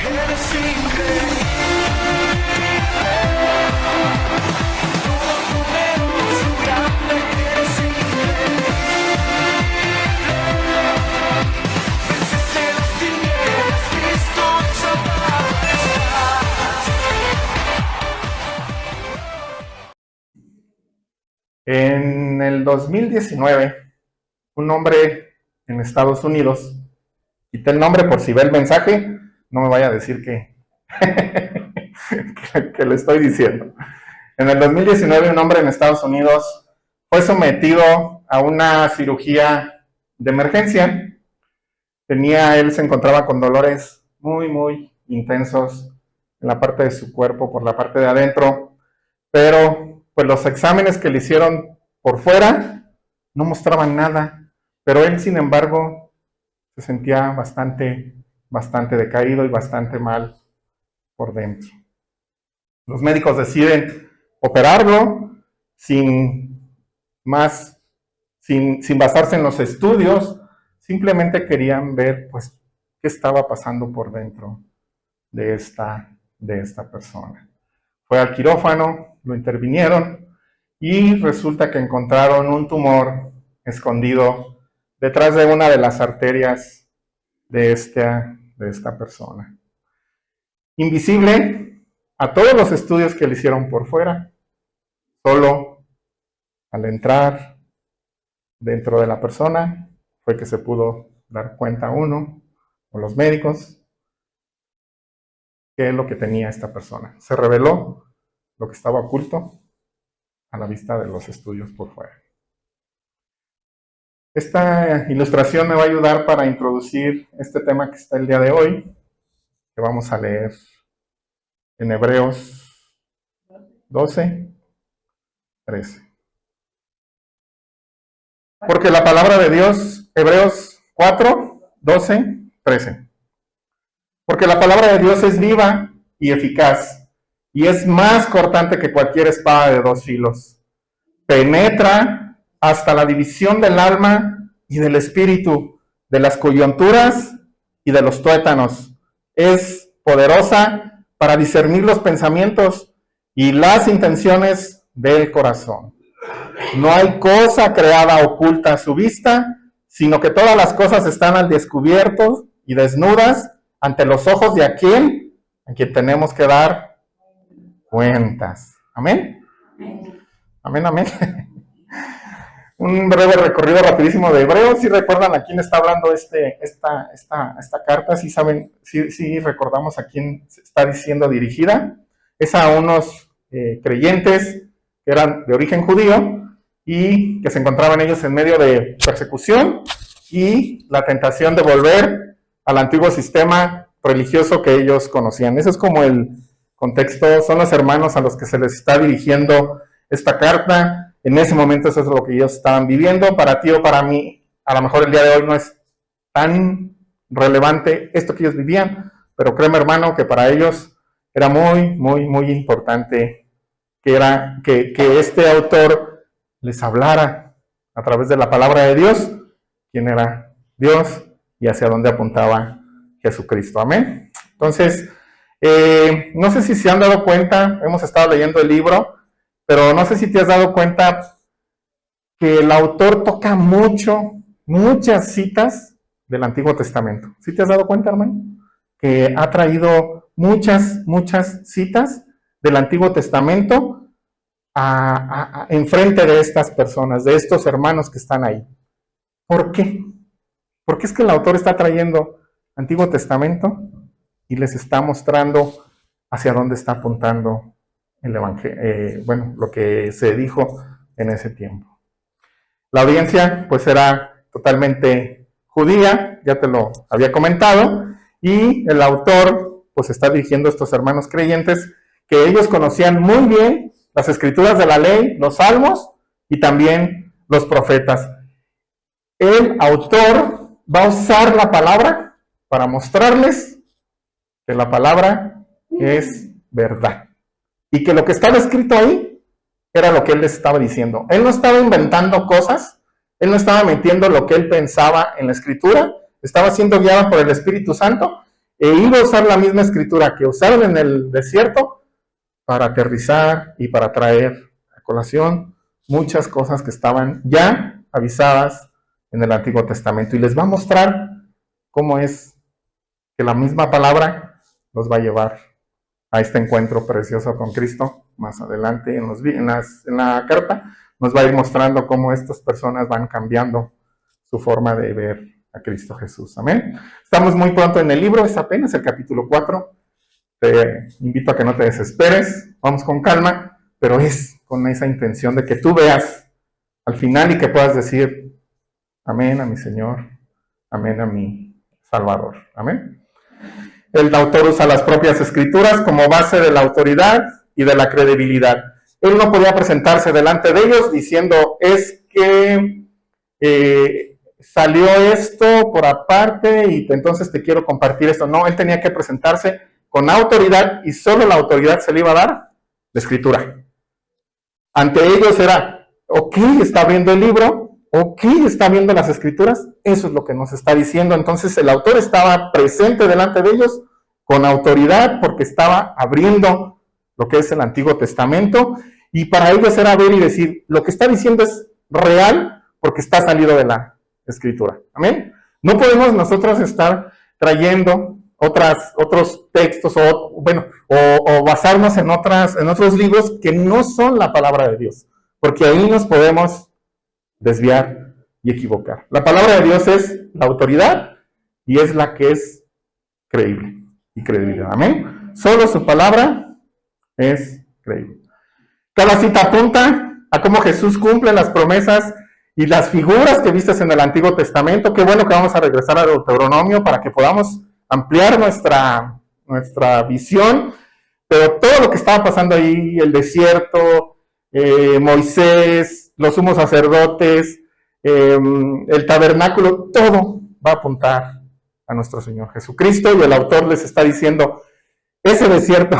Eres increíble. Tu número es grande, eres increíble. Venciste las tinieblas, Cristo hecho majestad. En el 2019, un hombre en Estados Unidos, quité el nombre por si ve el mensaje, no me vaya a decir que le estoy diciendo. En el 2019, un hombre en Estados Unidos fue sometido a una cirugía de emergencia. Él se encontraba con dolores muy, muy intensos en la parte de su cuerpo, por la parte de adentro, pero pues los exámenes que le hicieron por fuera no mostraban nada, pero él, sin embargo, se sentía bastante decaído y bastante mal por dentro. Los médicos deciden operarlo sin basarse en los estudios, simplemente querían ver pues qué estaba pasando por dentro de esta persona. Fue al quirófano, lo intervinieron y resulta que encontraron un tumor escondido detrás de una de las arterias de esta persona. Invisible a todos los estudios que le hicieron por fuera, solo al entrar dentro de la persona fue que se pudo dar cuenta uno, o los médicos, qué es lo que tenía esta persona. Se reveló lo que estaba oculto a la vista de los estudios por fuera. Esta ilustración me va a ayudar para introducir este tema que está el día de hoy, que vamos a leer en Hebreos 12, 13. Porque la palabra de Dios, Hebreos 4, 12, 13. Porque la palabra de Dios es viva y eficaz, y es más cortante que cualquier espada de dos filos. Penetra hasta la división del alma y del espíritu, de las coyunturas y de los tuétanos. Es poderosa para discernir los pensamientos y las intenciones del corazón. No hay cosa creada oculta a su vista, sino que todas las cosas están al descubierto y desnudas ante los ojos de aquel a quien tenemos que dar cuentas. ¿Amén? Amén, amén. Un breve recorrido rapidísimo de Hebreos. ¿Sí recuerdan a quién está hablando esta carta? ¿Sí saben, sí recordamos a quién se está diciendo dirigida? Es a unos creyentes que eran de origen judío y que se encontraban ellos en medio de persecución y la tentación de volver al antiguo sistema religioso que ellos conocían. Ese es como el contexto, son los hermanos a los que se les está dirigiendo esta carta. En ese momento eso es lo que ellos estaban viviendo. Para ti o para mí, a lo mejor el día de hoy no es tan relevante esto que ellos vivían, pero créeme, hermano, que para ellos era muy, muy, muy importante que este autor les hablara a través de la palabra de Dios, quién era Dios y hacia dónde apuntaba Jesucristo. Amén. Entonces, no sé si se han dado cuenta, hemos estado leyendo el libro, pero no sé si te has dado cuenta que el autor toca muchas citas del Antiguo Testamento. ¿Sí te has dado cuenta, hermano? Que ha traído muchas citas del Antiguo Testamento enfrente de estas personas, de estos hermanos que están ahí. ¿Por qué? Porque es que el autor está trayendo Antiguo Testamento y les está mostrando hacia dónde está apuntando el evangelio, lo que se dijo en ese tiempo. La audiencia pues era totalmente judía, ya te lo había comentado, y el autor pues está dirigiendo a estos hermanos creyentes que ellos conocían muy bien las escrituras de la ley, los salmos y también los profetas. El autor va a usar la palabra para mostrarles que la palabra es verdad y que lo que estaba escrito ahí era lo que él les estaba diciendo. Él no estaba inventando cosas, él no estaba metiendo lo que él pensaba en la escritura, estaba siendo guiado por el Espíritu Santo e iba a usar la misma escritura que usaron en el desierto para aterrizar y para traer a colación muchas cosas que estaban ya avisadas en el Antiguo Testamento. Y les va a mostrar cómo es que la misma palabra los va a llevar a este encuentro precioso con Cristo. Más adelante en la carta nos va a ir mostrando cómo estas personas van cambiando su forma de ver a Cristo Jesús. Amén. Estamos muy pronto en el libro, es apenas el capítulo 4. Te invito a que no te desesperes, vamos con calma, pero es con esa intención de que tú veas al final y que puedas decir, amén a mi Señor, amén a mi Salvador. Amén. El autor usa las propias escrituras como base de la autoridad y de la credibilidad. Él no podía presentarse delante de ellos diciendo, es que salió esto por aparte y entonces te quiero compartir esto. No, él tenía que presentarse con autoridad y solo la autoridad se le iba a dar la escritura. Ante ellos era, ok, está viendo el libro, ok, está viendo las escrituras, eso es lo que nos está diciendo. Entonces el autor estaba presente delante de ellos con autoridad porque estaba abriendo lo que es el Antiguo Testamento y para ellos era ver y decir, lo que está diciendo es real porque está salido de la escritura. Amén. No podemos nosotros estar trayendo otros textos o basarnos en otros libros que no son la palabra de Dios, porque ahí nos podemos desviar y equivocar. La palabra de Dios es la autoridad y es la que es creíble y credible. Amén. Solo su palabra es creíble. Cada cita apunta a cómo Jesús cumple las promesas y las figuras que vistes en el Antiguo Testamento. Qué bueno que vamos a regresar al Deuteronomio para que podamos ampliar nuestra visión, pero todo lo que estaba pasando ahí, el desierto, Moisés, los sumos sacerdotes, el tabernáculo, todo va a apuntar a nuestro Señor Jesucristo, y el autor les está diciendo, ese desierto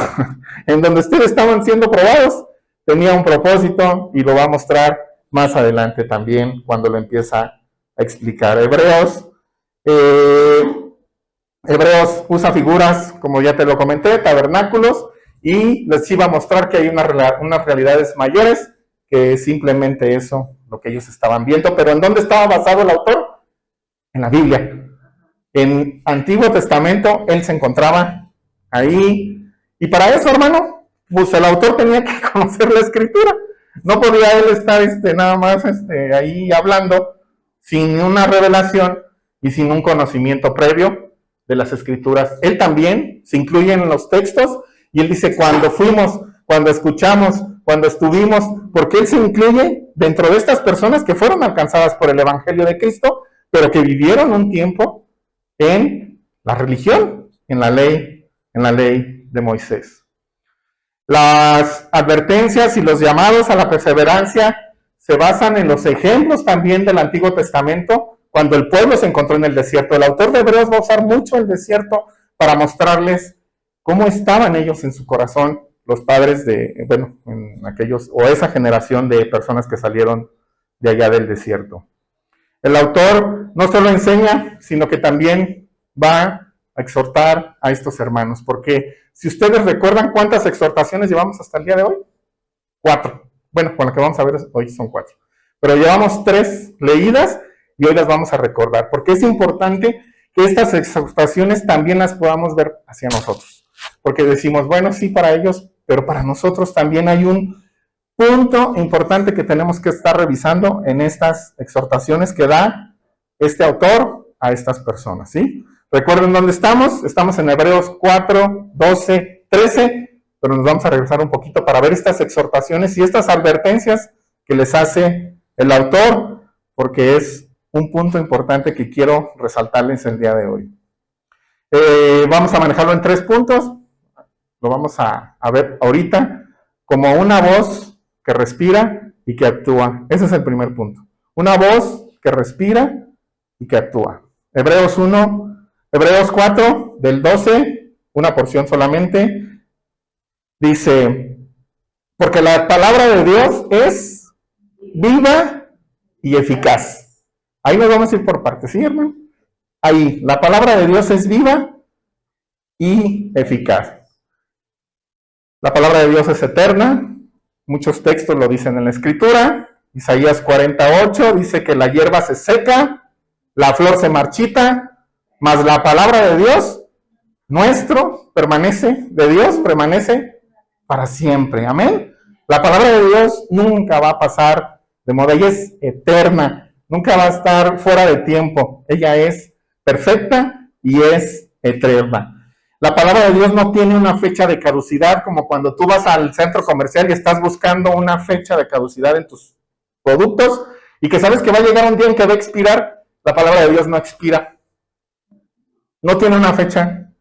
en donde ustedes estaban siendo probados, tenía un propósito, y lo va a mostrar más adelante también, cuando lo empieza a explicar. Hebreos usa figuras, como ya te lo comenté, tabernáculos, y les iba a mostrar que hay unas realidades mayores que simplemente eso, lo que ellos estaban viendo. Pero ¿en dónde estaba basado el autor? En la Biblia. En Antiguo Testamento, él se encontraba ahí, y para eso, hermano, pues el autor tenía que conocer la escritura. No podía él estar nada más ahí hablando sin una revelación y sin un conocimiento previo de las escrituras. Él también se incluye en los textos, y él dice, cuando fuimos, cuando escuchamos, cuando estuvimos, porque él se incluye dentro de estas personas que fueron alcanzadas por el Evangelio de Cristo, pero que vivieron un tiempo en la religión, en la ley de Moisés. Las advertencias y los llamados a la perseverancia se basan en los ejemplos también del Antiguo Testamento, cuando el pueblo se encontró en el desierto. El autor de Hebreos va a usar mucho el desierto para mostrarles cómo estaban ellos en su corazón, los padres en aquellos, o esa generación de personas que salieron de allá del desierto. El autor no solo enseña, sino que también va a exhortar a estos hermanos, porque si ustedes recuerdan, ¿cuántas exhortaciones llevamos hasta el día de hoy? 4. Bueno, con lo que vamos a ver hoy son 4. Pero llevamos 3 leídas y hoy las vamos a recordar, porque es importante que estas exhortaciones también las podamos ver hacia nosotros. Porque decimos, bueno, sí para ellos, pero para nosotros también hay un punto importante que tenemos que estar revisando en estas exhortaciones que da este autor a estas personas, ¿sí? Recuerden dónde estamos. Estamos en Hebreos 4, 12, 13, pero nos vamos a regresar un poquito para ver estas exhortaciones y estas advertencias que les hace el autor, porque es un punto importante que quiero resaltarles el día de hoy. Vamos a manejarlo en 3 puntos. Lo vamos a ver ahorita como una voz que respira y que actúa. Ese es el primer punto. Una voz que respira y que actúa. Hebreos 4, del 12, una porción solamente, dice, porque la palabra de Dios es viva y eficaz. Ahí nos vamos a ir por partes, ¿sí, hermano? Ahí, la palabra de Dios es viva y eficaz. La palabra de Dios es eterna. Muchos textos lo dicen en la Escritura. Isaías 48 dice que la hierba se seca, la flor se marchita, mas la palabra de Dios, de Dios permanece para siempre. Amén. La palabra de Dios nunca va a pasar de moda. Ella es eterna, nunca va a estar fuera de tiempo. Ella es perfecta y es eterna. La palabra de Dios no tiene una fecha de caducidad, como cuando tú vas al centro comercial y estás buscando una fecha de caducidad en tus productos y que sabes que va a llegar un día en que va a expirar. La palabra de Dios no expira. No tiene una fecha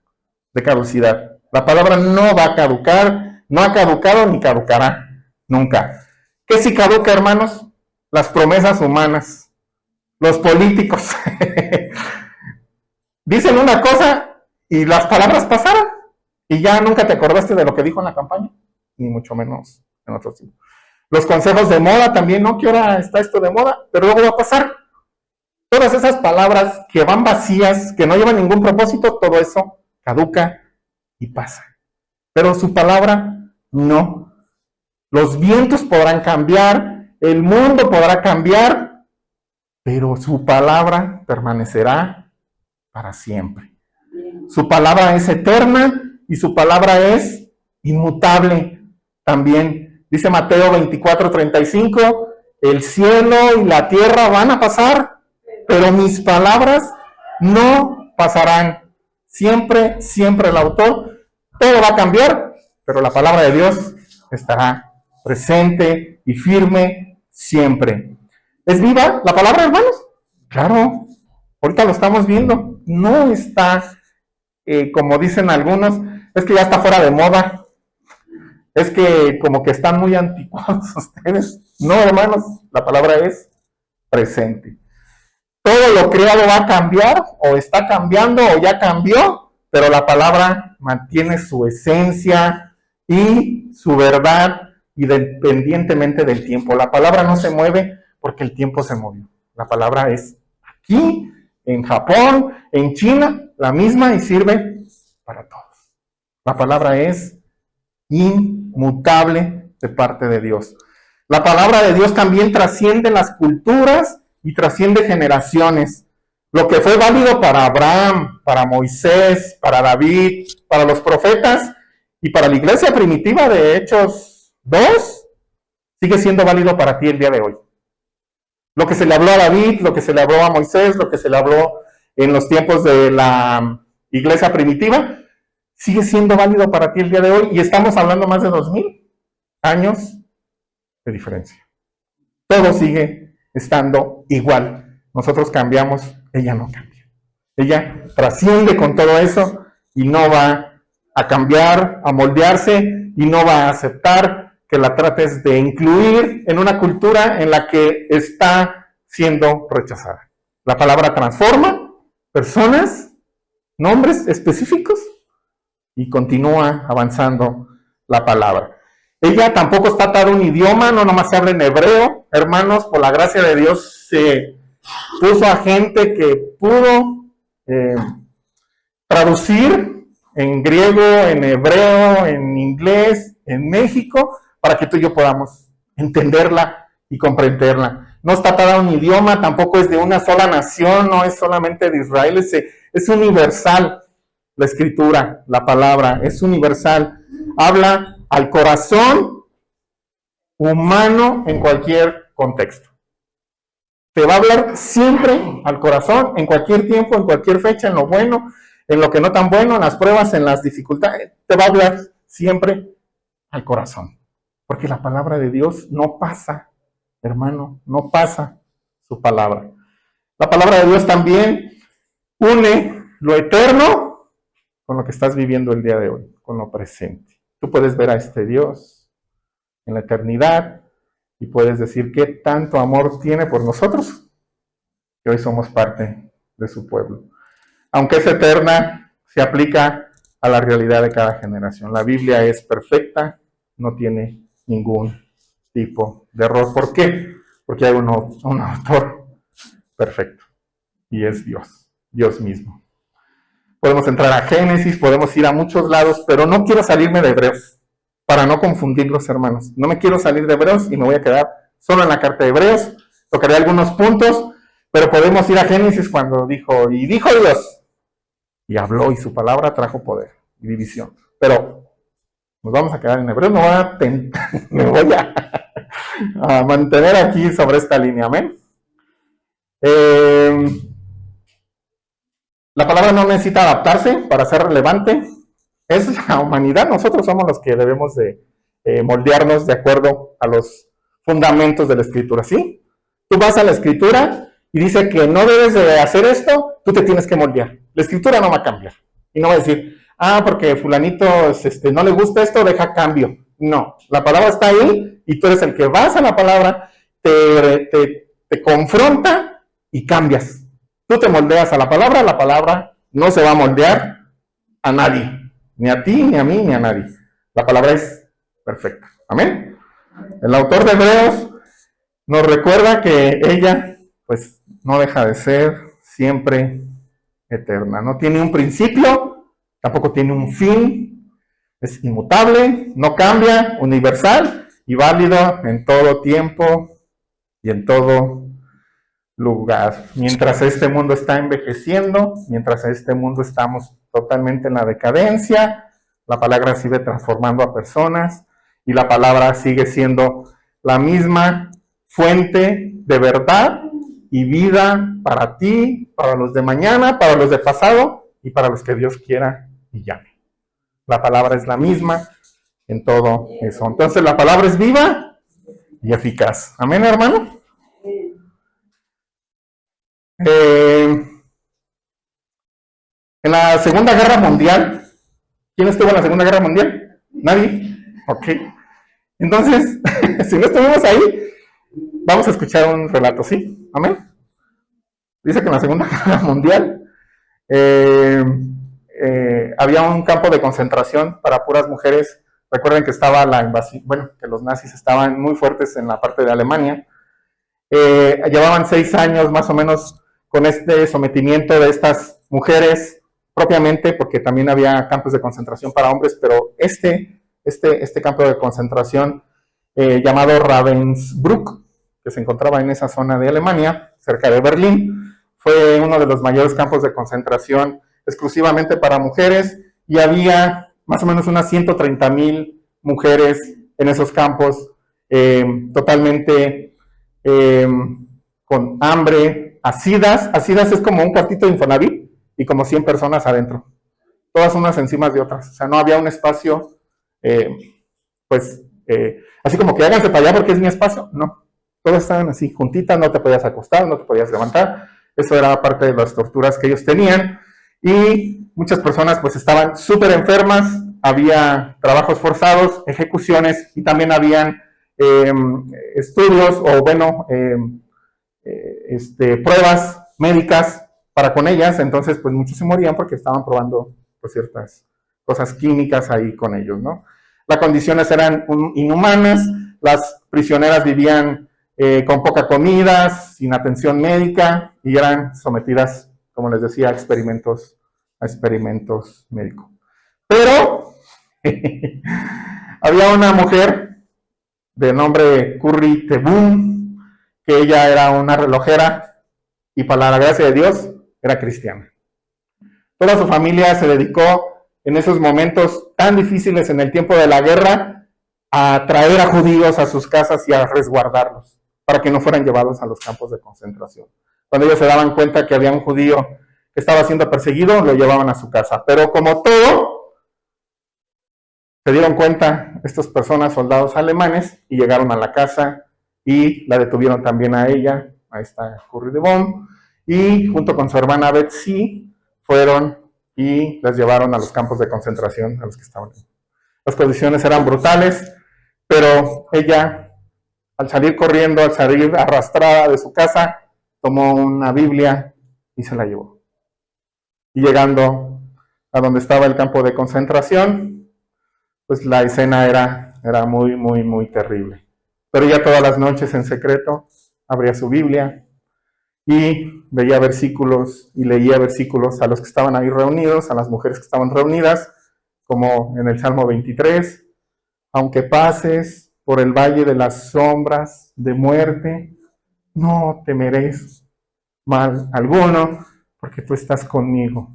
de caducidad. La palabra no va a caducar, no ha caducado ni caducará nunca. ¿Qué si caduca, hermanos? Las promesas humanas, los políticos. Dicen una cosa y las palabras pasaron y ya nunca te acordaste de lo que dijo en la campaña, ni mucho menos en otros tiempos. Los consejos de moda también, ¿no? ¿Qué hora está esto de moda? Pero luego va a pasar. Todas esas palabras que van vacías, que no llevan ningún propósito, todo eso caduca y pasa. Pero su palabra no. Los vientos podrán cambiar, el mundo podrá cambiar, pero su palabra permanecerá para siempre. Su palabra es eterna y su palabra es inmutable también. Dice Mateo 24:35, el cielo y la tierra van a pasar, pero mis palabras no pasarán. Siempre, siempre el autor, todo va a cambiar, pero la palabra de Dios estará presente y firme siempre. ¿Es viva la palabra, hermanos? Claro, ahorita lo estamos viendo. No está, como dicen algunos, es que ya está fuera de moda. Es que como que están muy anticuados ustedes. No, hermanos, la palabra es presente. Todo lo creado va a cambiar, o está cambiando, o ya cambió, pero la palabra mantiene su esencia y su verdad, independientemente del tiempo. La palabra no se mueve porque el tiempo se movió. La palabra es aquí, en Japón, en China, la misma y sirve para todos. La palabra es inmutable de parte de Dios. La palabra de Dios también trasciende las culturas y trasciende generaciones. Lo que fue válido para Abraham, para Moisés, para David, para los profetas y para la iglesia primitiva de Hechos 2, sigue siendo válido para ti el día de hoy. Lo que se le habló a David, lo que se le habló a Moisés, lo que se le habló en los tiempos de la iglesia primitiva, sigue siendo válido para ti el día de hoy, y estamos hablando más de 2000 años de diferencia. Todo sigue estando igual. Nosotros cambiamos, ella no cambia. Ella trasciende con todo eso y no va a cambiar, a moldearse, y no va a aceptar que la trates de incluir en una cultura en la que está siendo rechazada. La palabra transforma personas, nombres específicos, y continúa avanzando la palabra. Ella tampoco está atada a un idioma, no nomás se habla en hebreo. Hermanos, por la gracia de Dios se puso a gente que pudo traducir en griego, en hebreo, en inglés, en México, para que tú y yo podamos entenderla y comprenderla. No está atada a un idioma, tampoco es de una sola nación, no es solamente de Israel, es universal. La escritura, la palabra, es universal. Habla al corazón humano en cualquier contexto. Te va a hablar siempre al corazón, en cualquier tiempo, en cualquier fecha, en lo bueno, en lo que no tan bueno, en las pruebas, en las dificultades. Te va a hablar siempre al corazón. Porque la palabra de Dios no pasa, hermano, no pasa su palabra. La palabra de Dios también une lo eterno con lo que estás viviendo el día de hoy, con lo presente. Tú puedes ver a este Dios en la eternidad y puedes decir qué tanto amor tiene por nosotros, que hoy somos parte de su pueblo. Aunque es eterna, se aplica a la realidad de cada generación. La Biblia es perfecta, no tiene ningún tipo de error. ¿Por qué? Porque hay un autor perfecto, y es Dios, Dios mismo. podemos entrar a Génesis, podemos ir a muchos lados, pero no quiero salirme de Hebreos, para no confundir los hermanos. No me quiero salir de Hebreos y me voy a quedar solo en la carta de Hebreos, tocaré algunos puntos, pero podemos ir a Génesis cuando dijo, y dijo Dios, y habló, y su palabra trajo poder y división. Pero nos vamos a quedar en Hebreos, me voy a mantener aquí sobre esta línea, amén. La palabra no necesita adaptarse para ser relevante. Es la humanidad, nosotros somos los que debemos de moldearnos de acuerdo a los fundamentos de la Escritura, ¿sí? Tú vas a la Escritura y dice que no debes de hacer esto, tú te tienes que moldear. La Escritura no va a cambiar. Y no va a decir, porque fulanito no le gusta esto, deja cambio. No, la palabra está ahí y tú eres el que vas a la palabra, te confronta y cambias. Tú te moldeas a la palabra no se va a moldear a nadie, ni a ti, ni a mí, ni a nadie. La palabra es perfecta. Amén. El autor de Hebreos nos recuerda que ella, pues, no deja de ser siempre eterna. No tiene un principio, tampoco tiene un fin, es inmutable, no cambia, universal y válido en todo tiempo y en todo lugar. Mientras este mundo está envejeciendo, mientras este mundo estamos totalmente en la decadencia, la palabra sigue transformando a personas y la palabra sigue siendo la misma fuente de verdad y vida para ti, para los de mañana, para los de pasado y para los que Dios quiera y llame. La palabra es la misma en todo eso. Entonces la palabra es viva y eficaz. Amén, hermano. En la Segunda Guerra Mundial, ¿quién estuvo en la Segunda Guerra Mundial? ¿Nadie? Ok. Entonces, si no estuvimos ahí, vamos a escuchar un relato, ¿sí? Amén. Dice que en la Segunda Guerra Mundial había un campo de concentración para puras mujeres. Recuerden que estaba la invasión, que los nazis estaban muy fuertes en la parte de Alemania. Llevaban 6 años más o menos con este sometimiento de estas mujeres propiamente, porque también había campos de concentración para hombres, pero este campo de concentración llamado Ravensbrück, que se encontraba en esa zona de Alemania, cerca de Berlín, fue uno de los mayores campos de concentración exclusivamente para mujeres, y había más o menos unas 130,000 mujeres en esos campos, totalmente con hambre, asidas es como un cuartito de Infonavit y como 100 personas adentro, todas unas encima de otras, o sea, no había un espacio, así como que háganse para allá porque es mi espacio, no, todas estaban así, juntitas, no te podías acostar, no te podías levantar, eso era parte de las torturas que ellos tenían, y muchas personas pues estaban súper enfermas, había trabajos forzados, ejecuciones, y también habían estudios o pruebas médicas para con ellas, entonces pues muchos se morían porque estaban probando pues, ciertas cosas químicas ahí con ellos, ¿no? Las condiciones eran inhumanas, las prisioneras vivían con poca comida, sin atención médica y eran sometidas, como les decía, a experimentos médicos. Pero había una mujer de nombre Curry Tebum, que ella era una relojera y para la gracia de Dios era cristiana. Toda su familia se dedicó en esos momentos tan difíciles en el tiempo de la guerra a traer a judíos a sus casas y a resguardarlos para que no fueran llevados a los campos de concentración. Cuando ellos se daban cuenta que había un judío que estaba siendo perseguido, lo llevaban a su casa. Pero como todo, se dieron cuenta estas personas, soldados alemanes, y llegaron a la casa y la detuvieron también a ella, a esta Curry de Bonn, y junto con su hermana Betsy fueron y las llevaron a los campos de concentración a los que estaban. Las condiciones eran brutales, pero ella, al salir corriendo, al salir arrastrada de su casa, tomó una Biblia y se la llevó. Y llegando a donde estaba el campo de concentración, pues la escena era muy, muy, muy terrible. Pero ella todas las noches en secreto abría su Biblia y veía versículos y leía versículos a los que estaban ahí reunidos, a las mujeres que estaban reunidas, como en el Salmo 23, aunque pases por el valle de las sombras de muerte, no temeré mal alguno, porque tú estás conmigo.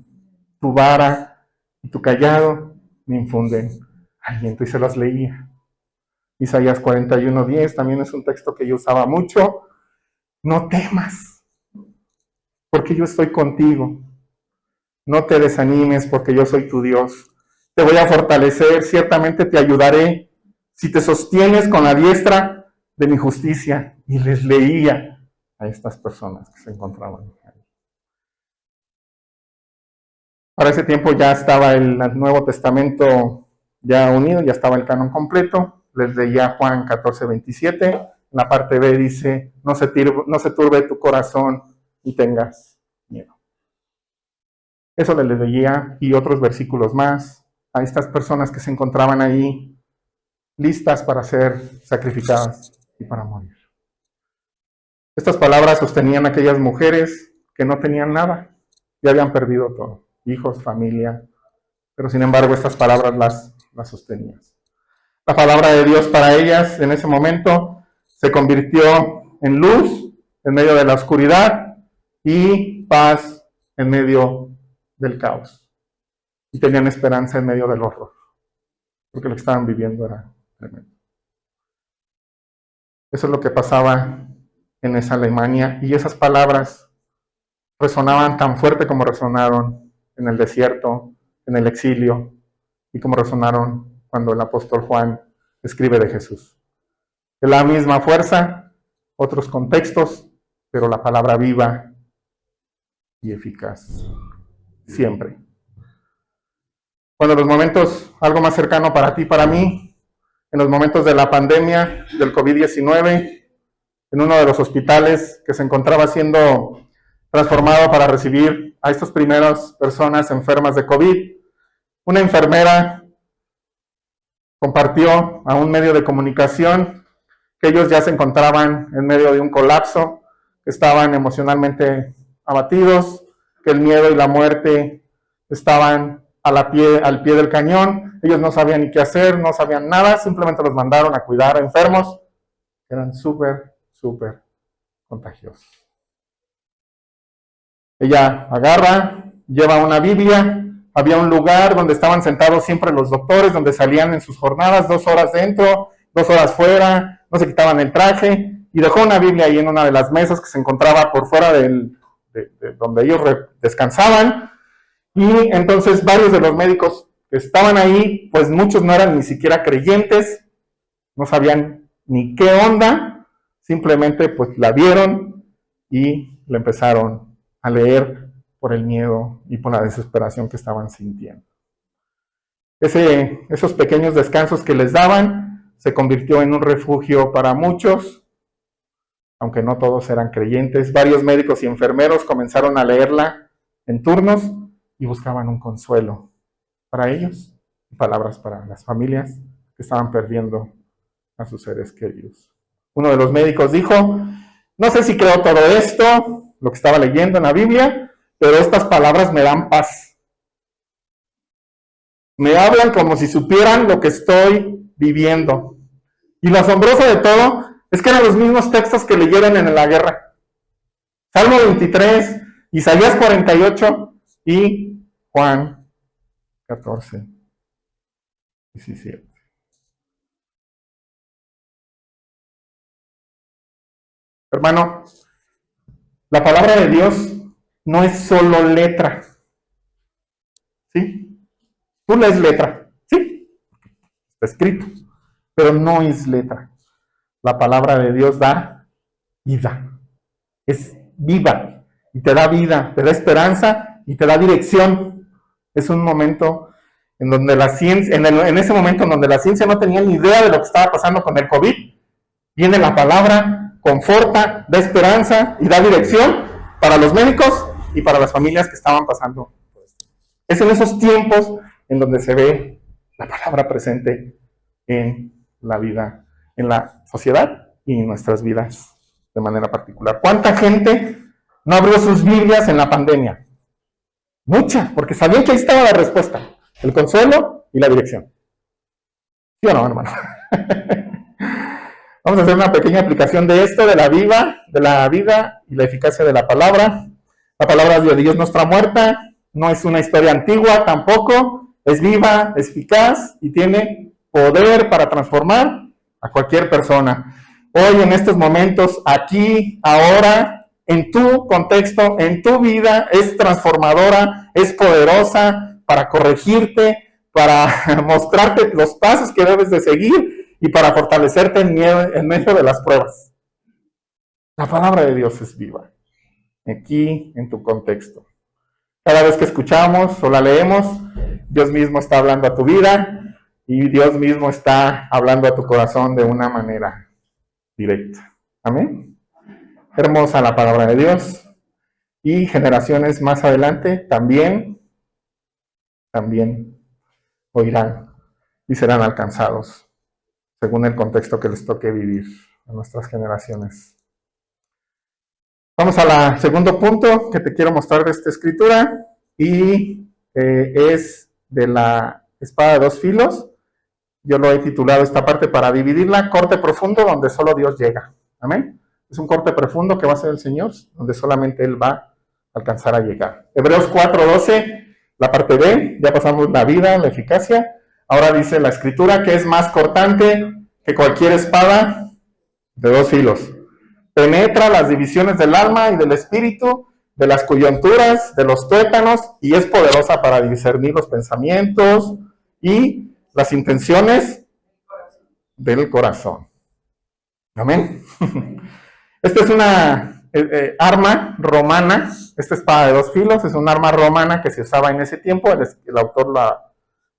Tu vara y tu callado me infunden aliento. Y se las leía. Isaías 41:10 también es un texto que yo usaba mucho. No temas, porque yo estoy contigo. No te desanimes, porque yo soy tu Dios. Te voy a fortalecer, ciertamente te ayudaré, si te sostienes con la diestra de mi justicia. Y les leía a estas personas que se encontraban ahí. Para ese tiempo ya estaba el Nuevo Testamento ya unido, ya estaba el canon completo. Les leía Juan 14:27. En la parte B dice, no se turbe tu corazón y tengas miedo. Eso les leía y otros versículos más a estas personas que se encontraban ahí listas para ser sacrificadas y para morir. Estas palabras sostenían a aquellas mujeres que no tenían nada, ya habían perdido todo, hijos, familia, pero sin embargo estas palabras las sostenían. La palabra de Dios para ellas en ese momento se convirtió en luz en medio de la oscuridad y paz en medio del caos. Y tenían esperanza en medio del horror, porque lo que estaban viviendo era tremendo. Eso es lo que pasaba en esa Alemania, y esas palabras resonaban tan fuerte como resonaron en el desierto, en el exilio, y como resonaron cuando el apóstol Juan escribe de Jesús. Es la misma fuerza, otros contextos, pero la palabra viva y eficaz, siempre. Cuando los momentos, algo más cercano para ti, para mí, en los momentos de la pandemia del COVID-19, en uno de los hospitales que se encontraba siendo transformado para recibir a estas primeras personas enfermas de COVID, una enfermera compartió a un medio de comunicación que ellos ya se encontraban en medio de un colapso, que estaban emocionalmente abatidos, que el miedo y la muerte estaban al pie del cañón. Ellos no sabían ni qué hacer, no sabían nada, simplemente los mandaron a cuidar a enfermos que eran súper contagiosos. Ella agarra, lleva una Biblia, había un lugar donde estaban sentados siempre los doctores, donde salían en sus jornadas, 2 horas dentro, 2 horas fuera, no se quitaban el traje, y dejó una Biblia ahí en una de las mesas que se encontraba por fuera de donde ellos descansaban, y entonces varios de los médicos que estaban ahí, pues muchos no eran ni siquiera creyentes, no sabían ni qué onda, simplemente pues la vieron y la empezaron a leer por el miedo y por la desesperación que estaban sintiendo. Esos pequeños descansos que les daban se convirtió en un refugio para muchos, aunque no todos eran creyentes. Varios médicos y enfermeros comenzaron a leerla en turnos y buscaban un consuelo para ellos y palabras para las familias que estaban perdiendo a sus seres queridos. Uno de los médicos dijo, no sé si creo todo esto, lo que estaba leyendo en la Biblia, pero estas palabras me dan paz. Me hablan como si supieran lo que estoy viviendo. Y lo asombroso de todo es que eran los mismos textos que leyeron en la guerra. Salmo 23, Isaías 48 y Juan 14:17. Hermano, la palabra de Dios no es solo letra. ¿Sí? Tú lees letra. Sí, está escrito. Pero no es letra. La palabra de Dios da vida. Es viva. Y te da vida, te da esperanza y te da dirección. Es un momento en donde la ciencia, en ese momento en donde la ciencia no tenía ni idea de lo que estaba pasando con el COVID, viene la palabra, conforta, da esperanza y da dirección para los médicos y para las familias que estaban pasando. Es en esos tiempos en donde se ve la palabra presente en la vida, en la sociedad y en nuestras vidas de manera particular. ¿Cuánta gente no abrió sus Biblias en la pandemia? Mucha, porque sabía que ahí estaba la respuesta, el consuelo y la dirección. ¿Sí o no, hermano? Vamos a hacer una pequeña aplicación de esto, de la vida y la eficacia de la palabra. La palabra de Dios no está muerta, no es una historia antigua tampoco, es viva, es eficaz y tiene poder para transformar a cualquier persona. Hoy, en estos momentos, aquí, ahora, en tu contexto, en tu vida, es transformadora, es poderosa para corregirte, para mostrarte los pasos que debes de seguir y para fortalecerte en medio de las pruebas. La palabra de Dios es viva, aquí, en tu contexto. Cada vez que escuchamos o la leemos, Dios mismo está hablando a tu vida y Dios mismo está hablando a tu corazón de una manera directa. Amén. Hermosa la palabra de Dios. Y generaciones más adelante también oirán y serán alcanzados según el contexto que les toque vivir a nuestras generaciones. Vamos al segundo punto que te quiero mostrar de esta escritura y es de la espada de dos filos. Yo lo he titulado esta parte para dividirla, corte profundo donde solo Dios llega. Amén. Es un corte profundo que va a ser el Señor, donde solamente Él va a alcanzar a llegar. Hebreos 4:12, la parte B, ya pasamos la vida, la eficacia. Ahora dice la escritura que es más cortante que cualquier espada de dos filos. Penetra las divisiones del alma y del espíritu, de las coyunturas, de los tuétanos, y es poderosa para discernir los pensamientos y las intenciones del corazón. Amén. Esta es una arma romana, esta espada de dos filos, es un arma romana que se usaba en ese tiempo. El autor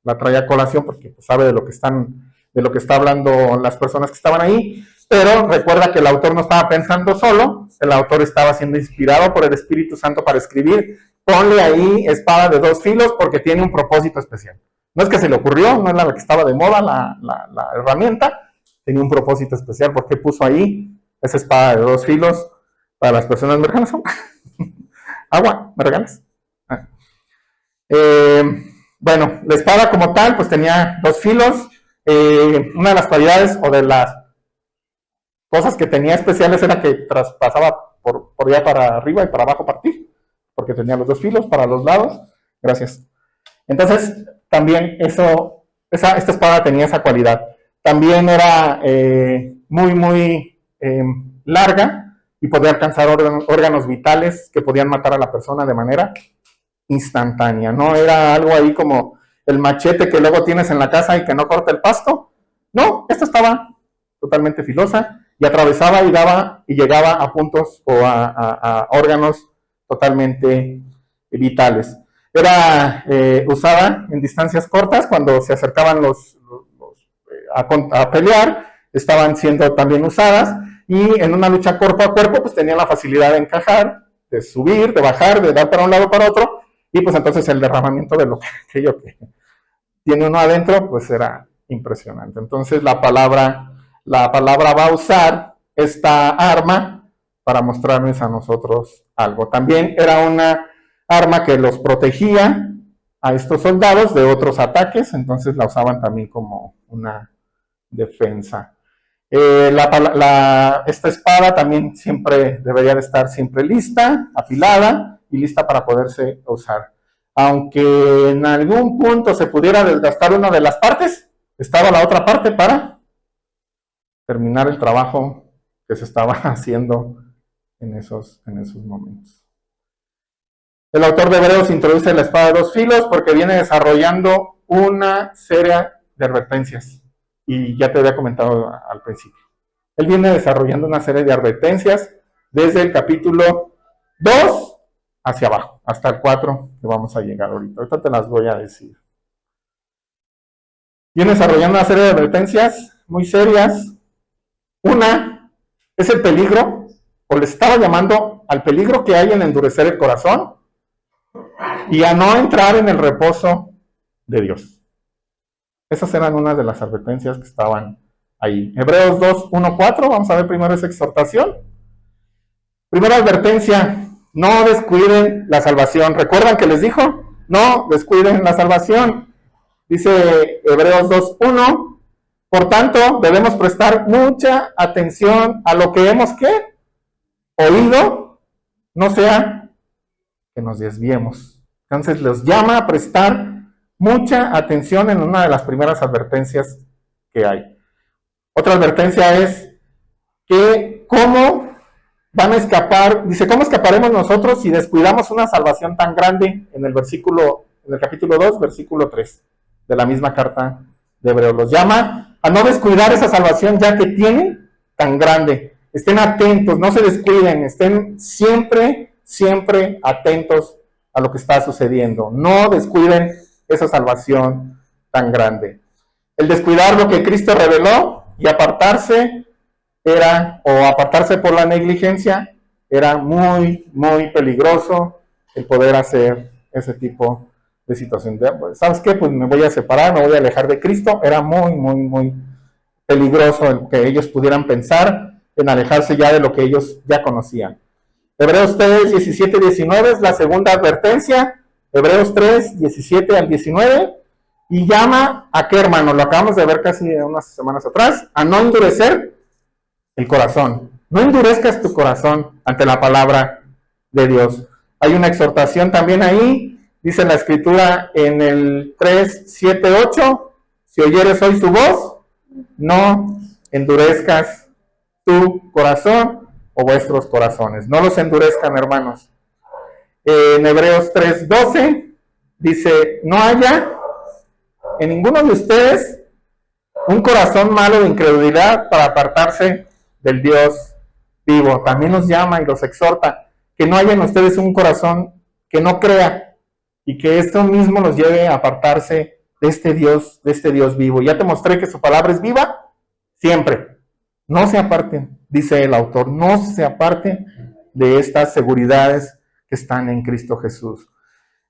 la trae a colación porque sabe de lo que está hablando las personas que estaban ahí. Pero recuerda que el autor no estaba pensando solo, el autor estaba siendo inspirado por el Espíritu Santo para escribir. Ponle ahí espada de dos filos porque tiene un propósito especial. No es que se le ocurrió, no era la que estaba de moda la herramienta, tenía un propósito especial porque puso ahí esa espada de dos filos para las personas. ¿Me regalas agua? ¿Agua? ¿Me regalas? Bueno, la espada como tal pues tenía dos filos. Una de las cualidades o de las cosas que tenía especiales era que traspasaba por allá para arriba y para abajo partir, porque tenía los dos filos para los lados. Gracias. Entonces, también esta espada tenía esa cualidad. También era muy larga y podía alcanzar órganos vitales que podían matar a la persona de manera instantánea. No era algo ahí como el machete que luego tienes en la casa y que no corta el pasto. No, esta estaba totalmente filosa y atravesaba y llegaba a puntos o a órganos totalmente vitales. Era usada en distancias cortas cuando se acercaban a pelear, estaban siendo también usadas, y en una lucha cuerpo a cuerpo pues tenían la facilidad de encajar, de subir, de bajar, de dar para un lado para otro, y pues entonces el derramamiento de aquello que tiene uno adentro pues era impresionante. Entonces la palabra va a usar esta arma para mostrarnos a nosotros algo. También era una arma que los protegía a estos soldados de otros ataques, entonces la usaban también como una defensa. Esta espada también debería de estar siempre lista, afilada y lista para poderse usar. Aunque en algún punto se pudiera desgastar una de las partes, estaba la otra parte para terminar el trabajo que se estaba haciendo en esos momentos. El autor de Hebreos introduce la espada de dos filos porque viene desarrollando una serie de advertencias. Y ya te había comentado al principio. Él viene desarrollando una serie de advertencias desde el capítulo 2 hacia abajo, hasta el 4 que vamos a llegar ahorita. Ahorita te las voy a decir. Viene desarrollando una serie de advertencias muy serias. Una es el peligro, o le estaba llamando al peligro que hay en endurecer el corazón y a no entrar en el reposo de Dios. Esas eran unas de las advertencias que estaban ahí. Hebreos 2, 1, 4, vamos a ver primero esa exhortación. Primera advertencia, no descuiden la salvación. ¿Recuerdan que les dijo? No descuiden la salvación. Dice Hebreos 2:1. Por tanto, debemos prestar mucha atención a lo que hemos, ¿qué? Oído, no sea que nos desviemos. Entonces les llama a prestar mucha atención en una de las primeras advertencias que hay. Otra advertencia es que cómo van a escapar, dice, ¿cómo escaparemos nosotros si descuidamos una salvación tan grande? En el capítulo 2, versículo 3 de la misma carta de Hebreos. Los llama a no descuidar esa salvación ya que tienen tan grande. Estén atentos, no se descuiden, estén siempre, siempre atentos a lo que está sucediendo. No descuiden esa salvación tan grande. El descuidar lo que Cristo reveló y apartarse apartarse por la negligencia, era muy, muy peligroso el poder hacer ese tipo de situación. ¿Sabes qué? Pues me voy a separar, me voy a alejar de Cristo. Era muy, muy, muy peligroso el que ellos pudieran pensar en alejarse ya de lo que ellos ya conocían. Hebreos 3, 17 y 19 es la segunda advertencia. Hebreos 3, 17 al 19. Y llama a qué, hermano, lo acabamos de ver casi unas semanas atrás, a no endurecer el corazón. No endurezcas tu corazón ante la palabra de Dios. Hay una exhortación también ahí, dice la escritura en el 3, 7, 8, si oyeres hoy su voz, no endurezcas tu corazón o vuestros corazones. No los endurezcan, hermanos. En Hebreos 3, 12 dice, no haya en ninguno de ustedes un corazón malo de incredulidad para apartarse del Dios vivo. También nos llama y los exhorta que no haya en ustedes un corazón que no crea y que esto mismo los lleve a apartarse de este Dios vivo. Ya te mostré que su palabra es viva siempre. No se aparten, dice el autor, no se aparten de estas seguridades que están en Cristo Jesús.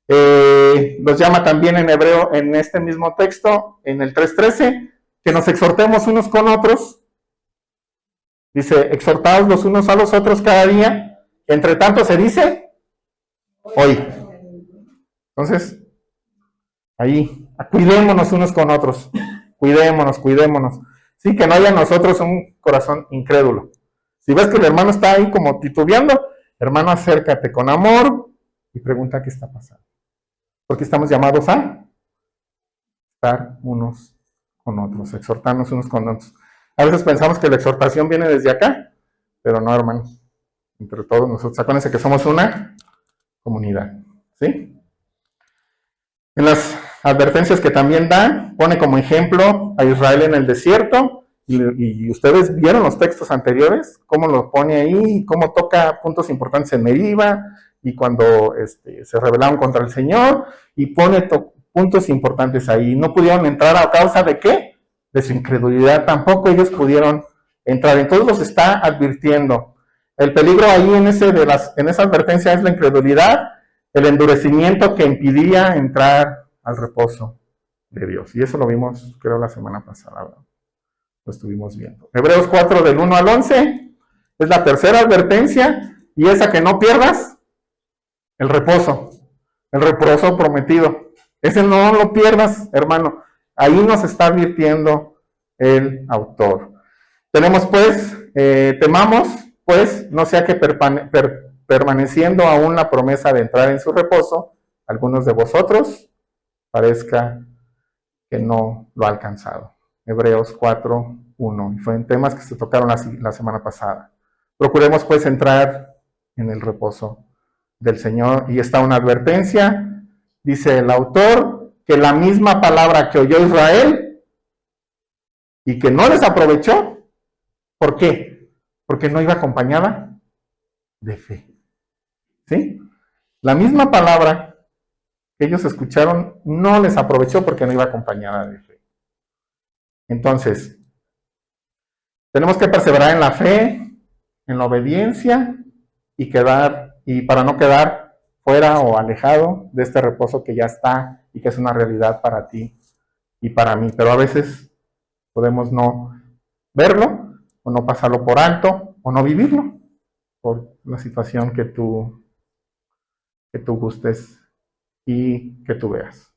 Los llama también en hebreo, en este mismo texto, en el 3:13, que nos exhortemos unos con otros. Dice, exhortaos los unos a los otros cada día. Entre tanto se dice, hoy. Entonces, ahí, cuidémonos unos con otros. Cuidémonos. Sí, que no haya en nosotros un corazón incrédulo. Si ves que el hermano está ahí como titubeando, hermano, acércate con amor y pregunta qué está pasando. Porque estamos llamados a estar unos con otros, exhortarnos unos con otros. A veces pensamos que la exhortación viene desde acá, pero no, hermanos. Entre todos nosotros, acuérdense que somos una comunidad, ¿sí? En las advertencias que también da, pone como ejemplo a Israel en el desierto, y ustedes vieron los textos anteriores, cómo lo pone ahí, cómo toca puntos importantes en Meriba, y cuando se rebelaron contra el Señor, y pone puntos importantes ahí. No pudieron entrar a causa de ¿qué? De su incredulidad. Tampoco ellos pudieron entrar. Entonces los está advirtiendo. El peligro ahí en esa advertencia es la incredulidad, el endurecimiento que impidía entrar al reposo de Dios. Y eso lo vimos, creo, la semana pasada, ¿verdad? Lo estuvimos viendo. Hebreos 4, del 1 al 11, es la tercera advertencia, y esa que no pierdas, el reposo prometido. Ese no lo pierdas, hermano. Ahí nos está advirtiendo el autor. Tenemos pues, temamos, pues, no sea que permaneciendo aún la promesa de entrar en su reposo, algunos de vosotros parezca que no lo ha alcanzado. Hebreos 4, 1. Fueron temas que se tocaron la semana pasada. Procuremos pues entrar en el reposo del Señor. Y está una advertencia, dice el autor, que la misma palabra que oyó Israel y que no les aprovechó. ¿Por qué? Porque no iba acompañada de fe. ¿Sí? La misma palabra que ellos escucharon no les aprovechó porque no iba acompañada de fe. Entonces, tenemos que perseverar en la fe, en la obediencia y para no quedar fuera o alejado de este reposo que ya está y que es una realidad para ti y para mí. Pero a veces podemos no verlo o no pasarlo por alto o no vivirlo por la situación que tú que tú gustes y que tú veas.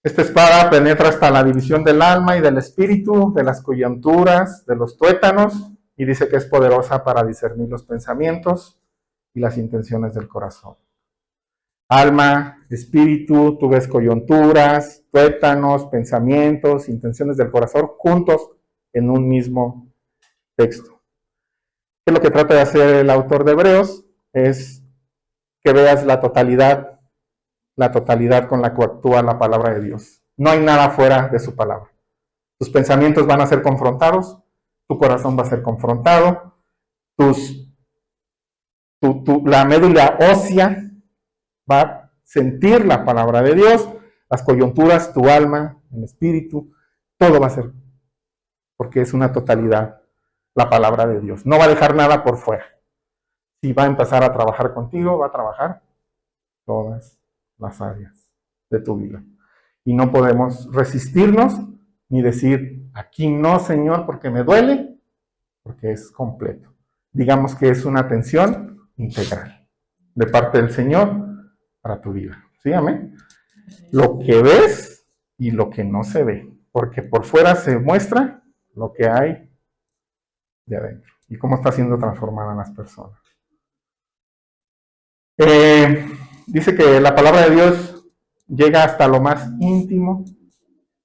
Esta espada penetra hasta la división del alma y del espíritu, de las coyunturas, de los tuétanos, y dice que es poderosa para discernir los pensamientos y las intenciones del corazón. Alma, espíritu, tú ves coyunturas, tuétanos, pensamientos, intenciones del corazón juntos en un mismo texto. ¿Qué es lo que trata de hacer el autor de Hebreos? Es que veas la totalidad con la que actúa la palabra de Dios. No hay nada fuera de su palabra. Tus pensamientos van a ser confrontados, tu corazón va a ser confrontado, la médula ósea va a sentir la palabra de Dios, las coyunturas, tu alma, el espíritu, todo va a ser, porque es una totalidad la palabra de Dios. No va a dejar nada por fuera. Si va a empezar a trabajar contigo, va a trabajar todas las áreas de tu vida. Y no podemos resistirnos ni decir, aquí no, Señor, porque me duele, porque es completo. Digamos que es una atención integral de parte del Señor para tu vida. ¿Sí, amén? Lo que ves y lo que no se ve, porque por fuera se muestra lo que hay de adentro y cómo está siendo transformada las personas. Dice que la palabra de Dios llega hasta lo más íntimo,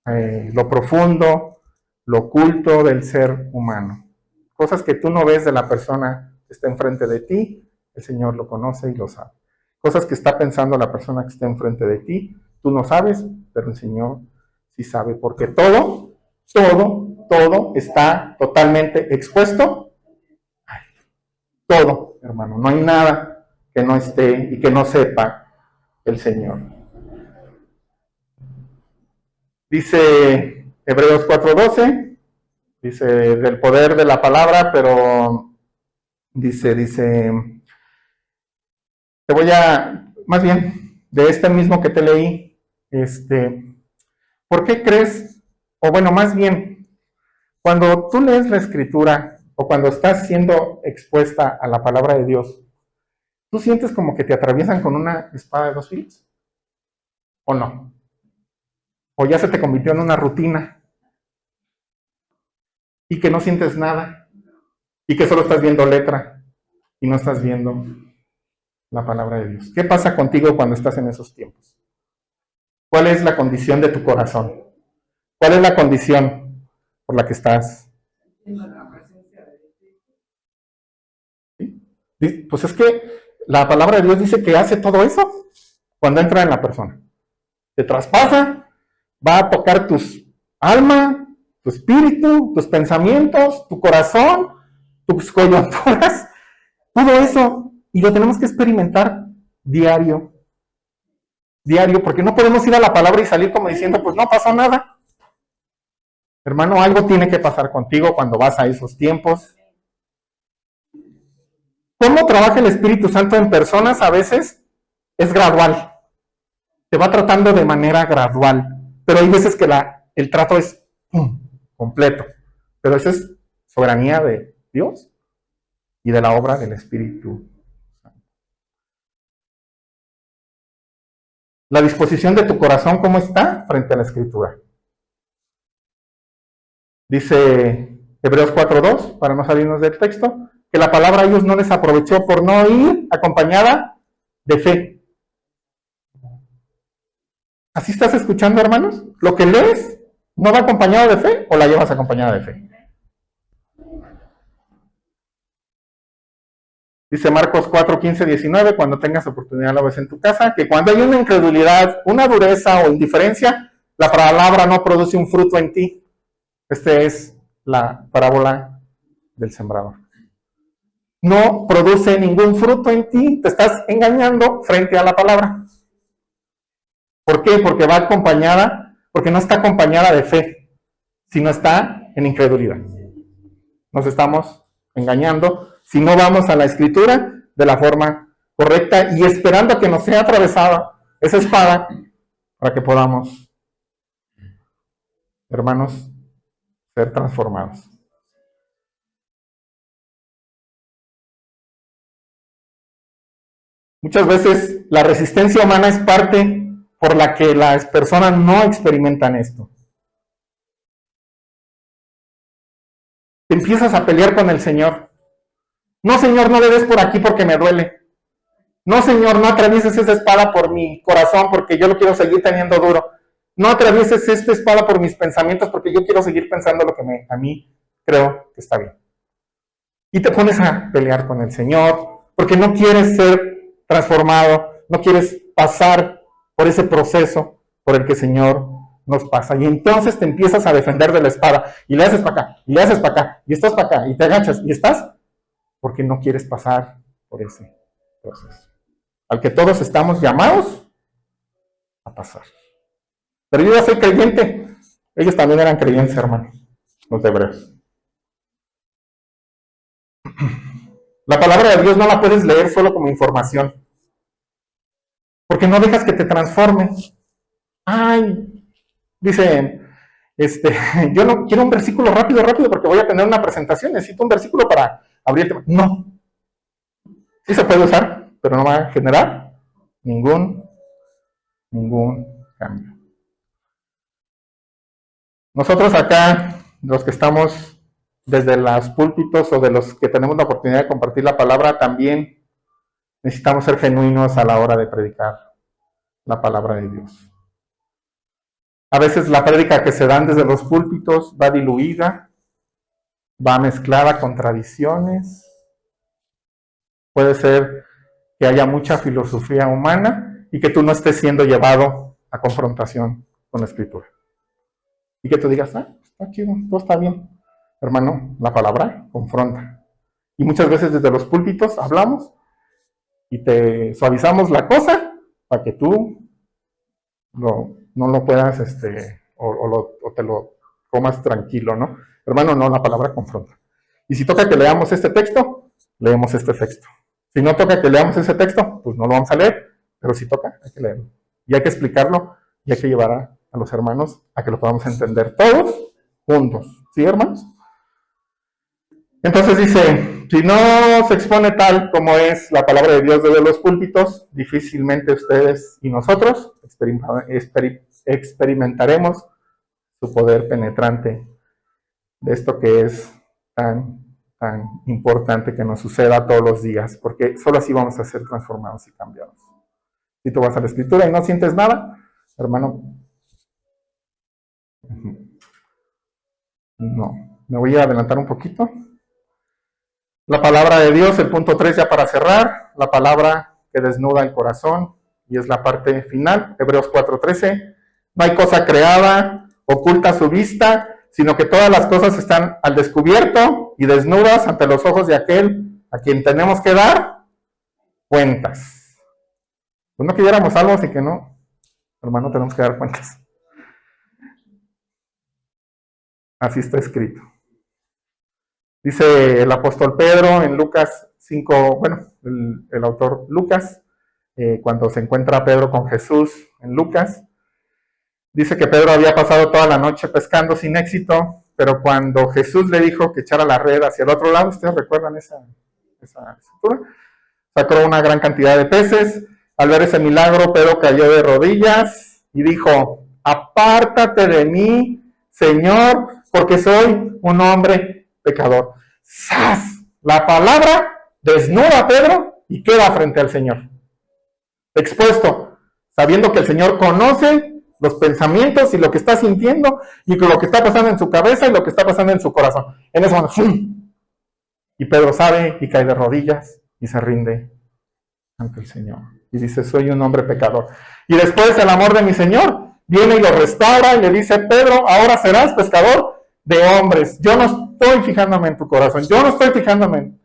lo profundo, lo oculto del ser humano. Cosas que tú no ves de la persona que está enfrente de ti, el Señor lo conoce y lo sabe. Cosas que está pensando la persona que está enfrente de ti, tú no sabes, pero el Señor sí sabe, porque todo está totalmente expuesto. Todo, hermano, no hay nada que no esté y que no sepa el Señor. Dice Hebreos 4:12, dice del poder de la palabra, pero dice, te voy a, más bien, de este mismo que te leí, ¿por qué crees? O bueno, más bien, cuando tú lees la escritura o cuando estás siendo expuesta a la palabra de Dios, ¿tú sientes como que te atraviesan con una espada de dos filos? ¿O no? ¿O ya se te convirtió en una rutina y que no sientes nada y que solo estás viendo letra y no estás viendo la palabra de Dios? ¿Qué pasa contigo cuando estás en esos tiempos? ¿Cuál es la condición de tu corazón? ¿Cuál es la condición por la que estás? ¿Sí? Pues es que la palabra de Dios dice que hace todo eso cuando entra en la persona. Te traspasa, va a tocar tus alma, tu espíritu, tus pensamientos, tu corazón, tus coyunturas, todo eso. Y lo tenemos que experimentar diario, porque no podemos ir a la palabra y salir como diciendo, pues no pasó nada. Hermano, algo tiene que pasar contigo cuando vas a esos tiempos. ¿Cómo trabaja el Espíritu Santo en personas? A veces es gradual. Te va tratando de manera gradual. Pero hay veces que el trato es completo. Pero esa es soberanía de Dios y de la obra del Espíritu Santo. La disposición de tu corazón, ¿cómo está frente a la Escritura? Dice Hebreos 4:2, para no salirnos del texto, que la palabra a ellos no les aprovechó por no ir acompañada de fe. ¿Así estás escuchando, hermanos? ¿Lo que lees no va acompañado de fe o la llevas acompañada de fe? Dice Marcos 4:15-19, cuando tengas oportunidad lo ves en tu casa, que cuando hay una incredulidad, una dureza o indiferencia, la palabra no produce un fruto en ti. Esta es la parábola del sembrador. No produce ningún fruto en ti, te estás engañando frente a la palabra. ¿Por qué? Porque porque no está acompañada de fe, sino está en incredulidad. Nos estamos engañando si no vamos a la escritura de la forma correcta y esperando a que nos sea atravesada esa espada para que podamos, hermanos, ser transformados. Muchas veces la resistencia humana es parte por la que las personas no experimentan esto. Te empiezas a pelear con el Señor. No, Señor, no le des por aquí porque me duele. No, Señor, no atravieses esa espada por mi corazón porque yo lo quiero seguir teniendo duro. No atravieses esta espada por mis pensamientos porque yo quiero seguir pensando lo que a mí creo que está bien. Y te pones a pelear con el Señor porque no quieres ser transformado, no quieres pasar por ese proceso por el que el Señor nos pasa. Y entonces te empiezas a defender de la espada y le haces para acá, y le haces para acá, y estás para acá, y te agachas, y estás porque no quieres pasar por ese proceso al que todos estamos llamados a pasar. Pero yo ya soy creyente. Ellos también eran creyentes, hermanos, los hebreos. La palabra de Dios no la puedes leer solo como información, porque no dejas que te transforme. Ay, dice, yo no quiero un versículo rápido, porque voy a tener una presentación, necesito un versículo para abrir el tema. No, sí se puede usar, pero no va a generar ningún cambio. Nosotros acá, los que estamos desde los púlpitos o de los que tenemos la oportunidad de compartir la palabra, también necesitamos ser genuinos a la hora de predicar la palabra de Dios. A veces la prédica que se dan desde los púlpitos va diluida, va mezclada con tradiciones. Puede ser que haya mucha filosofía humana y que tú no estés siendo llevado a confrontación con la Escritura. Y que tú digas, está chido, todo está bien. Hermano, la palabra confronta. Y muchas veces desde los púlpitos hablamos y te suavizamos la cosa para que tú no lo puedas, o te lo comas tranquilo, ¿no? Hermano, no, la palabra confronta. Y si toca que leamos este texto, leemos este texto. Si no toca que leamos ese texto, pues no lo vamos a leer, pero si toca, hay que leerlo. Y hay que explicarlo y hay que llevar a los hermanos a que lo podamos entender todos juntos. ¿Sí, hermanos? Entonces dice, si no se expone tal como es la palabra de Dios desde los púlpitos, difícilmente ustedes y nosotros experimentaremos su poder penetrante de esto que es tan importante que nos suceda todos los días, porque solo así vamos a ser transformados y cambiados. Si tú vas a la Escritura y no sientes nada, hermano, no. Me voy a adelantar un poquito. La palabra de Dios, el punto 3 ya para cerrar, la palabra que desnuda el corazón, y es la parte final, Hebreos 4:13. No hay cosa creada, oculta a su vista, sino que todas las cosas están al descubierto y desnudas ante los ojos de aquel a quien tenemos que dar cuentas. Pues no quisiéramos algo, así que no, hermano, tenemos que dar cuentas. Así está escrito. Dice el apóstol Pedro en Lucas 5, bueno, el autor Lucas, cuando se encuentra Pedro con Jesús en Lucas, dice que Pedro había pasado toda la noche pescando sin éxito, pero cuando Jesús le dijo que echara la red hacia el otro lado, ¿ustedes recuerdan esa escritura? Sacó una gran cantidad de peces. Al ver ese milagro, Pedro cayó de rodillas y dijo, apártate de mí, Señor, porque soy un hombre pecador. ¡Sas! La palabra desnuda a Pedro y queda frente al Señor. Expuesto, sabiendo que el Señor conoce los pensamientos y lo que está sintiendo y lo que está pasando en su cabeza y lo que está pasando en su corazón. En ese momento, ¡fum! Y Pedro sabe y cae de rodillas y se rinde ante el Señor. Y dice, soy un hombre pecador. Y después el amor de mi Señor viene y lo restaura y le dice, Pedro, ahora serás pescador de hombres. Yo no estoy fijándome en tu corazón. Yo no estoy fijándome en...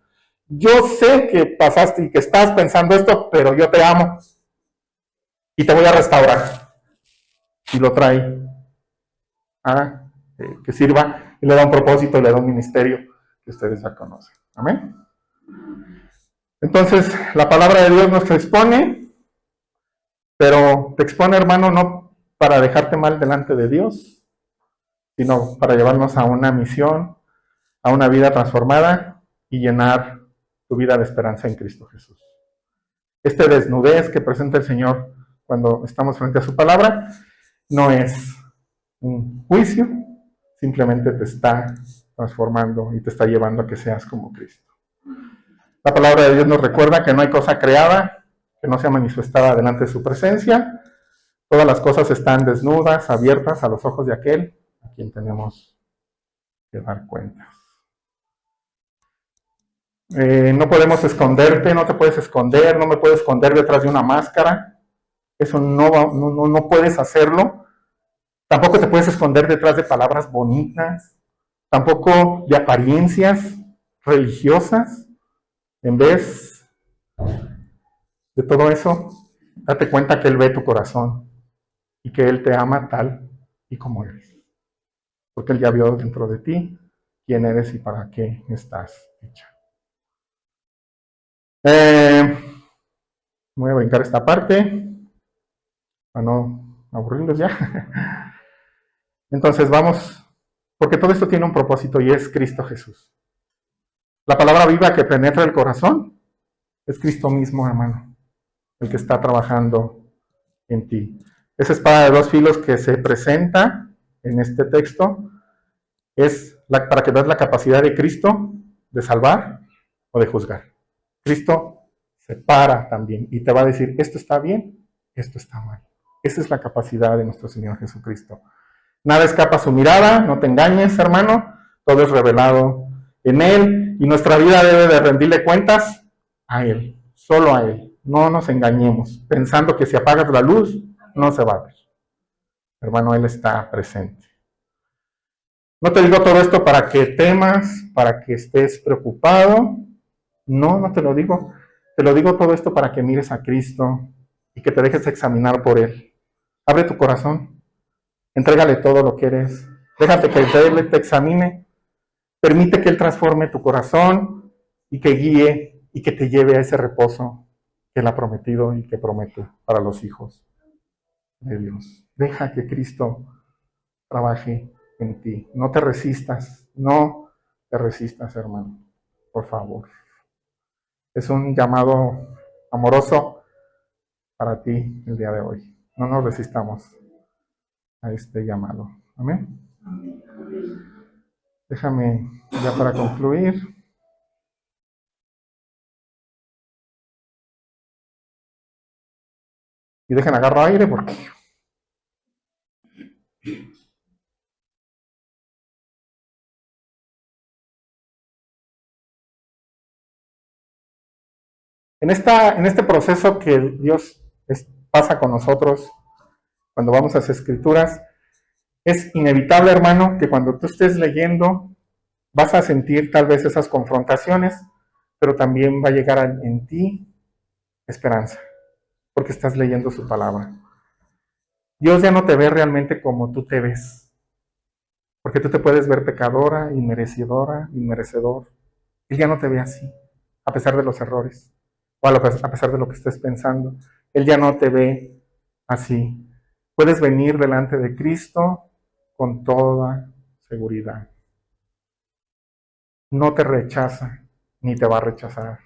Yo sé que pasaste y que estás pensando esto, pero yo te amo. Y te voy a restaurar. Y lo trae a que sirva y le da un propósito y le da un ministerio que ustedes ya conocen. Amén. Entonces, la palabra de Dios nos expone, pero te expone, hermano, no para dejarte mal delante de Dios, sino para llevarnos a una misión, a una vida transformada y llenar tu vida de esperanza en Cristo Jesús. Esta desnudez que presenta el Señor cuando estamos frente a su palabra no es un juicio, simplemente te está transformando y te está llevando a que seas como Cristo. La palabra de Dios nos recuerda que no hay cosa creada que no sea manifestada delante de su presencia. Todas las cosas están desnudas, abiertas a los ojos de aquel a quien tenemos que dar cuentas. No podemos esconderte, no te puedes esconder, no me puedes esconder detrás de una máscara. Eso no puedes hacerlo. Tampoco te puedes esconder detrás de palabras bonitas, tampoco de apariencias religiosas. En vez de todo eso, date cuenta que Él ve tu corazón y que Él te ama tal y como eres. Porque Él ya vio dentro de ti quién eres y para qué estás hecha. Voy a brincar esta parte para no aburrirlos ya. Entonces vamos, porque todo esto tiene un propósito y es Cristo Jesús. La palabra viva que penetra el corazón es Cristo mismo, hermano, el que está trabajando en ti. Esa espada de dos filos que se presenta en este texto es para que veas la capacidad de Cristo de salvar o de juzgar. Cristo se para también y te va a decir, esto está bien, esto está mal. Esa es la capacidad de nuestro Señor Jesucristo. Nada escapa a su mirada, no te engañes, hermano, todo es revelado en Él y nuestra vida debe de rendirle cuentas a Él, solo a Él. No nos engañemos, pensando que si apagas la luz, no se va a ver. Hermano, Él está presente. No te digo todo esto para que temas, para que estés preocupado. No te lo digo. Te lo digo todo esto para que mires a Cristo y que te dejes examinar por Él. Abre tu corazón. Entrégale todo lo que eres. Déjate que Él te examine. Permite que Él transforme tu corazón y que guíe y que te lleve a ese reposo que Él ha prometido y que promete para los hijos de Dios. Deja que Cristo trabaje en ti. No te resistas, hermano. Por favor. Es un llamado amoroso para ti el día de hoy. No nos resistamos a este llamado. Amén. Déjame ya para concluir. Y dejen agarro aire porque en este proceso que Dios pasa con nosotros cuando vamos a las Escrituras, es inevitable, hermano, que cuando tú estés leyendo vas a sentir tal vez esas confrontaciones, pero también va a llegar en ti esperanza, porque estás leyendo su palabra. Dios ya no te ve realmente como tú te ves, porque tú te puedes ver pecadora, inmerecedor. Él ya no te ve así, a pesar de los errores, o a pesar de lo que estés pensando. Él ya no te ve así. Puedes venir delante de Cristo con toda seguridad. No te rechaza, ni te va a rechazar.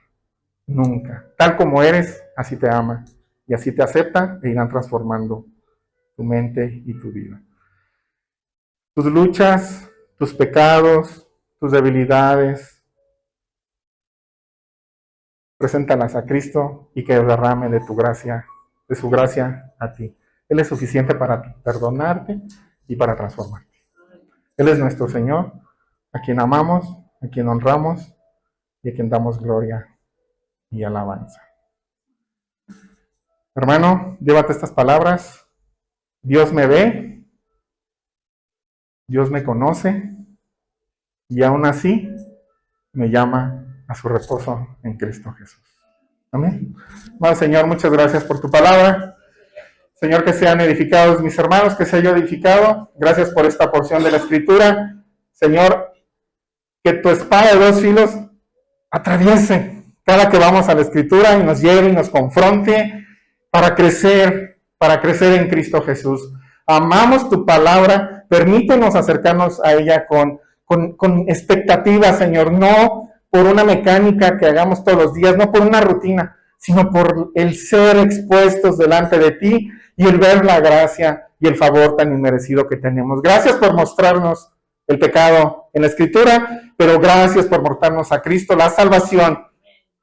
Nunca. Tal como eres, así te ama. Y así te acepta e irán transformando tu mente y tu vida. Tus luchas, tus pecados, tus debilidades, preséntalas a Cristo y que derrame de tu gracia, de su gracia a ti. Él es suficiente para perdonarte y para transformarte. Él es nuestro Señor, a quien amamos, a quien honramos y a quien damos gloria y alabanza. Hermano, llévate estas palabras. Dios me ve, Dios me conoce y aún así me llama a su reposo en Cristo Jesús. Amén. Bueno, Señor, muchas gracias por tu palabra. Señor, que sean edificados mis hermanos, que sea yo edificado. Gracias por esta porción de la Escritura. Señor, que tu espada de dos filos atraviese cada que vamos a la Escritura y nos lleve y nos confronte para crecer en Cristo Jesús. Amamos tu palabra, permítenos acercarnos a ella con expectativa, Señor, no por una mecánica que hagamos todos los días, no por una rutina, sino por el ser expuestos delante de ti y el ver la gracia y el favor tan inmerecido que tenemos. Gracias por mostrarnos el pecado en la Escritura, pero gracias por mostrarnos a Cristo, la salvación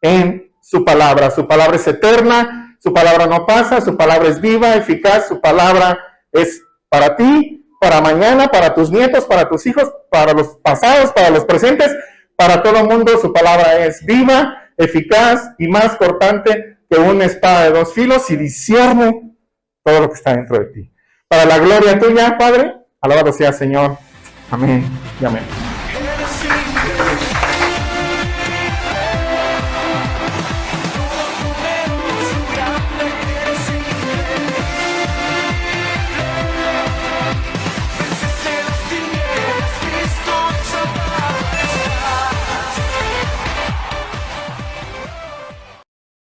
en su palabra. Su palabra es eterna, su palabra no pasa, su palabra es viva, eficaz, su palabra es para ti, para mañana, para tus nietos, para tus hijos, para los pasados, para los presentes, para todo el mundo. Su palabra es viva, eficaz y más cortante que una espada de dos filos y discierne todo lo que está dentro de ti. Para la gloria tuya, Padre, alabado sea, Señor. Amén y amén.